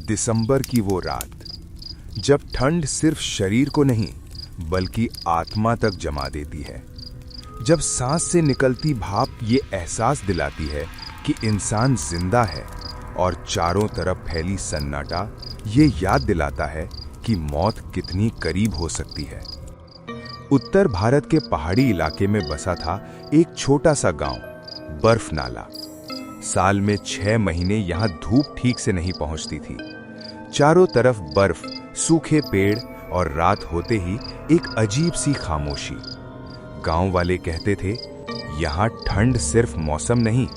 दिसंबर की वो रात, जब ठंड सिर्फ शरीर को नहीं बल्कि आत्मा तक जमा देती है। जब सांस से निकलती भाप ये एहसास दिलाती है कि इंसान जिंदा है और चारों तरफ फैली सन्नाटा ये याद दिलाता है कि मौत कितनी करीब हो सकती है। उत्तर भारत के पहाड़ी इलाके में बसा था एक छोटा सा गांव, बर्फ नाला। साल में 6 महीने यहां धूप ठीक से नहीं पहुंचती थी। चारों तरफ बर्फ, सूखे पेड़ और रात होते ही एक अजीब सी खामोशी। गांव वाले कहते थे, यहां ठंड सिर्फ मौसम नहीं,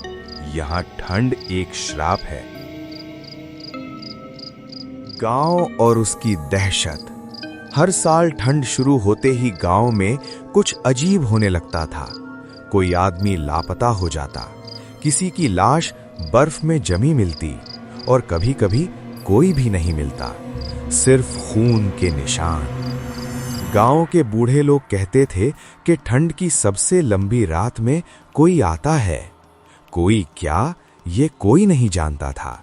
यहां ठंड एक श्राप है। गांव और उसकी दहशत। हर साल ठंड शुरू होते ही गांव में कुछ अजीब होने लगता था। कोई आदमी लापता हो जाता, किसी की लाश बर्फ में जमी मिलती और कभी-कभी कोई भी नहीं मिलता, सिर्फ खून के निशान। गांव के बूढ़े लोग कहते थे कि ठंड की सबसे लंबी रात में कोई आता है। कोई क्या, ये कोई नहीं जानता था।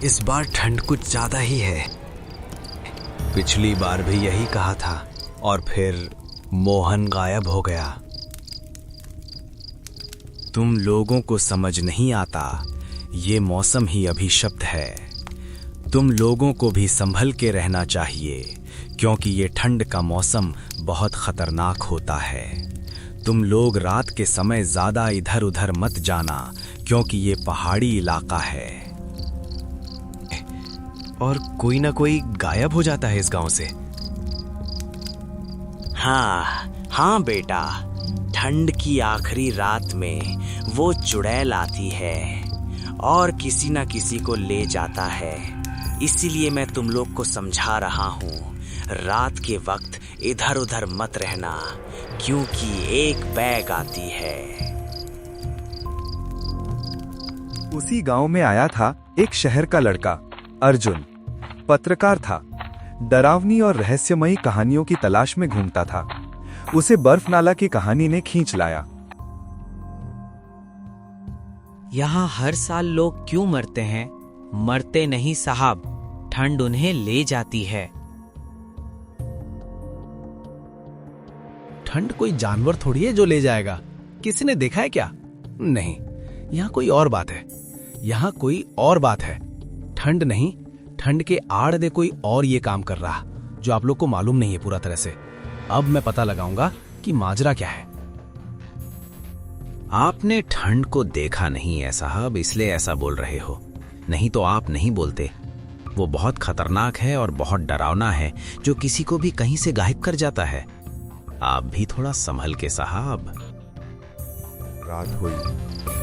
इस बार ठंड कुछ ज्यादा ही है। पिछली बार भी यही कहा था और फिर मोहन गायब हो गया। तुम लोगों को समझ नहीं आता, ये मौसम ही अभिशप्त है। तुम लोगों को भी संभल के रहना चाहिए, क्योंकि ये ठंड का मौसम बहुत खतरनाक होता है। तुम लोग रात के समय ज्यादा इधर उधर मत जाना, क्योंकि ये पहाड़ी इलाका है। और कोई ना कोई गायब हो जाता है इस गांव से। हाँ बेटा, ठंड की आखिरी रात में वो चुड़ैल आती है और किसी ना किसी को ले जाता है। इसीलिए मैं तुम लोग को समझा रहा हूँ, रात के वक्त इधर उधर मत रहना, क्योंकि एक बैग आती है। उसी गांव में आया था एक शहर का लड़का, अर्जुन। पत्रकार था, डरावनी और रहस्यमयी कहानियों की तलाश में घूमता था। उसे बर्फ नाला की कहानी ने खींच लाया। यहाँ हर साल लोग क्यों मरते हैं? मरते नहीं साहब, ठंड उन्हें ले जाती है। ठंड कोई जानवर थोड़ी है जो ले जाएगा। किसी ने देखा है क्या? नहीं, यहाँ कोई और बात है। यहाँ कोई और बात है। ठंड नहीं, ठंड के आड़ दे कोई और ये काम कर रहा, जो आप लोग को मालूम नहीं है पूरा तरह से। अब मैं पता लगाऊंगा कि माजरा क्या है। आपने ठंड को देखा नहीं है साहब, इसलिए ऐसा बोल रहे हो। नहीं तो आप नहीं बोलते। वो बहुत खतरनाक है और बहुत डरावना है, जो किसी को भी कहीं से गायब कर जाता है। आप भी थोड़ा संभल के साहब। रात हुई,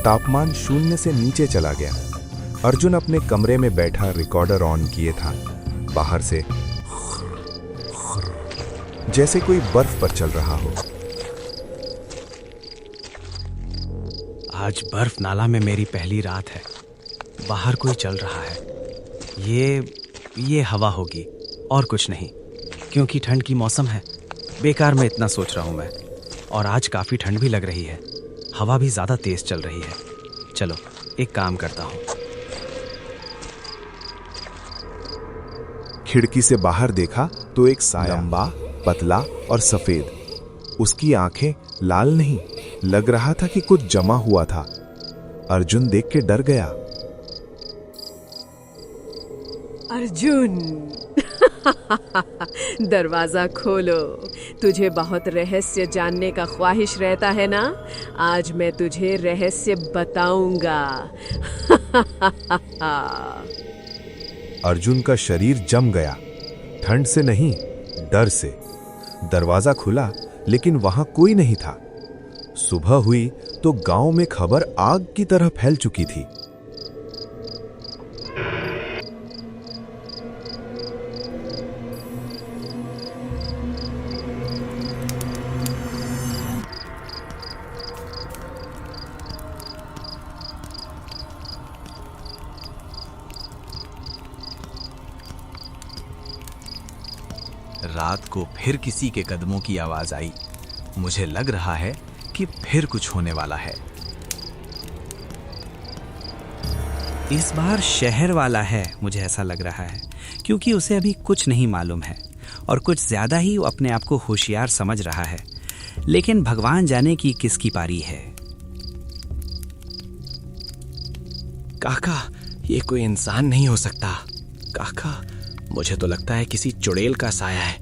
तापमान 0 से नीचे चला गया। अर्जुन अपने कमरे में बैठा रिकॉर्डर ऑन किए था। बाहर से जैसे कोई बर्फ पर चल रहा हो। आज बर्फ नाला में मेरी पहली रात है। बाहर कोई चल रहा है। ये हवा होगी और कुछ नहीं, क्योंकि ठंड की मौसम है। बेकार में इतना सोच रहा हूं मैं। और आज काफी ठंड भी लग रही है, हवा भी ज्यादा तेज चल रही है। चलो एक काम करता हूं। खिड़की से बाहर देखा तो एक साया, लंबा, पतला और सफेद। उसकी आंखें लाल नहीं, लग रहा था कि कुछ जमा हुआ था। अर्जुन देख के डर गया। अर्जुन दरवाजा खोलो। तुझे बहुत रहस्य जानने का ख्वाहिश रहता है ना? आज मैं तुझे रहस्य बताऊंगा। अर्जुन का शरीर जम गया, ठंड से नहीं, डर से। दरवाजा खुला, लेकिन वहां कोई नहीं था। सुबह हुई तो गांव में खबर आग की तरह फैल चुकी थी। रात को फिर किसी के कदमों की आवाज आई। मुझे लग रहा है कि फिर कुछ होने वाला है। इस बार शहर वाला है, मुझे ऐसा लग रहा है, क्योंकि उसे अभी कुछ नहीं मालूम है और कुछ ज्यादा ही वो अपने आप को होशियार समझ रहा है। लेकिन भगवान जाने की किसकी पारी है। काका, ये कोई इंसान नहीं हो सकता। काका, मुझे तो लगता है किसी चुड़ैल का साया है।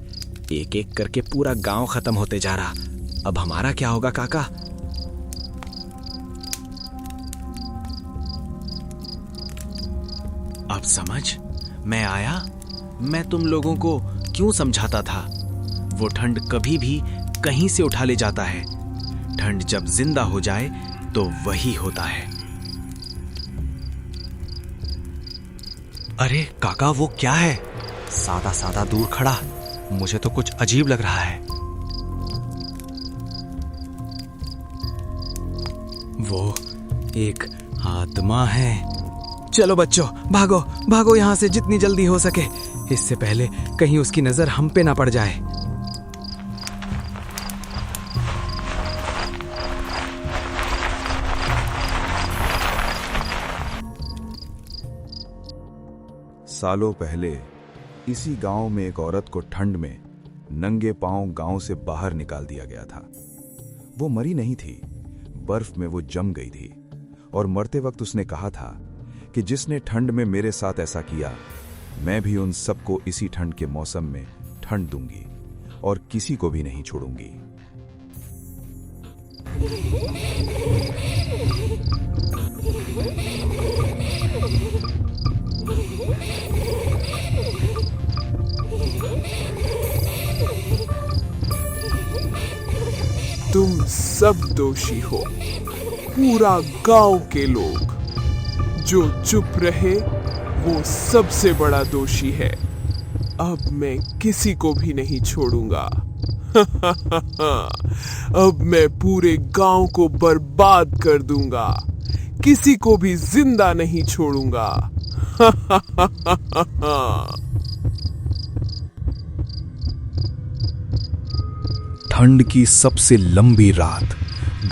एक एक करके पूरा गांव खत्म होते जा रहा। अब हमारा क्या होगा काका? अब समझ मैं आया। मैं तुम लोगों को क्यों समझाता था। वो ठंड कभी भी कहीं से उठा ले जाता है। ठंड जब जिंदा हो जाए तो वही होता है। अरे काका, वो क्या है? सादा सादा दूर खड़ा, मुझे तो कुछ अजीब लग रहा है। वो एक आत्मा है। चलो बच्चों, भागो भागो यहां से जितनी जल्दी हो सके, इससे पहले कहीं उसकी नजर हम पे ना पड़ जाए। सालों पहले इसी गांव में एक औरत को ठंड में नंगे पांव गांव से बाहर निकाल दिया गया था। वो मरी नहीं थी, बर्फ में वो जम गई थी और मरते वक्त उसने कहा था कि जिसने ठंड में मेरे साथ ऐसा किया, मैं भी उन सबको इसी ठंड के मौसम में ठंड दूंगी और किसी को भी नहीं छोड़ूंगी। तुम सब दोषी हो, पूरा गांव के लोग। जो चुप रहे वो सबसे बड़ा दोषी है। अब मैं किसी को भी नहीं छोड़ूंगा। अब मैं पूरे गांव को बर्बाद कर दूंगा, किसी को भी जिंदा नहीं छोड़ूंगा। ठंड की सबसे लंबी रात,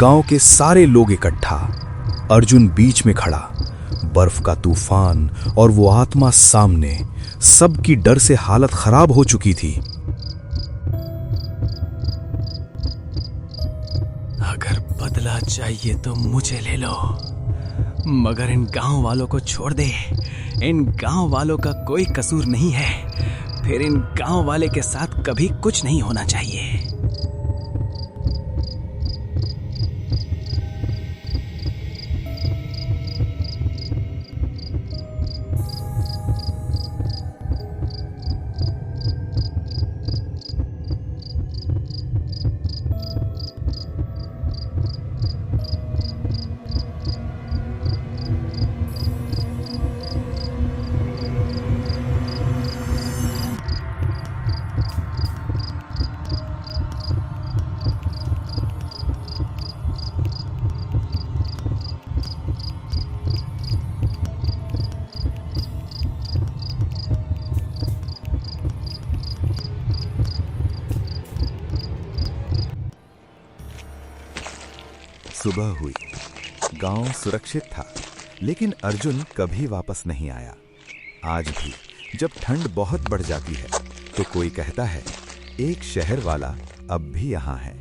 गांव के सारे लोग इकट्ठा, अर्जुन बीच में खड़ा, बर्फ का तूफान और वो आत्मा सामने। सबकी डर से हालत खराब हो चुकी थी। अगर बदला चाहिए तो मुझे ले लो, मगर इन गांव वालों को छोड़ दे। इन गांव वालों का कोई कसूर नहीं है। फिर इन गांव वाले के साथ कभी कुछ नहीं होना चाहिए। सुबह हुई, गांव सुरक्षित था, लेकिन अर्जुन कभी वापस नहीं आया। आज भी जब ठंड बहुत बढ़ जाती है तो कोई कहता है एक शहर वाला अब भी यहाँ है।